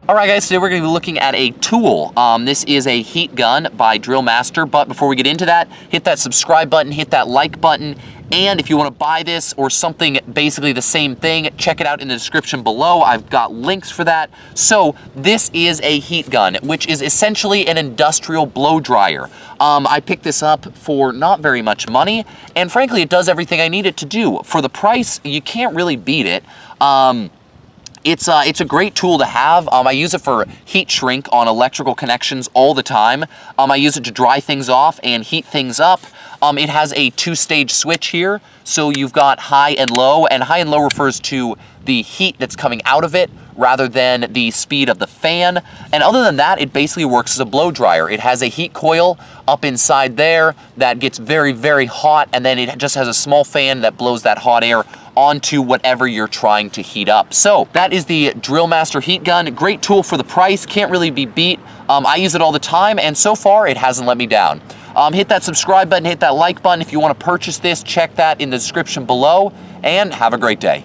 Alright guys, today we're going to be looking at a tool. This is a heat gun by Drill Master, but before we get into that, hit that subscribe button, hit that like button, and if you want to buy this or something basically the same thing, check it out in the description below. I've got links for that. So this is a heat gun, which is essentially an industrial blow dryer. I picked this up for not very much money, and frankly it does everything I need it to do. For the price, you can't really beat it. It's a great tool to have. I use it for heat shrink on electrical connections all the time. I use it to dry things off and heat things up. It has a two-stage switch here, so you've got high and low, and high and low refers to the heat that's coming out of it rather than the speed of the fan. And other than that, it basically works as a blow dryer. It has a heat coil up inside there that gets very, very hot, and then it just has a small fan that blows that hot air onto whatever you're trying to heat up. So that is the Drill Master heat gun. Great tool for the price, can't really be beat. I use it all the time, and so far it hasn't let me down. Hit that subscribe button, hit that like button. If you want to purchase this, check that in the description below, and have a great day.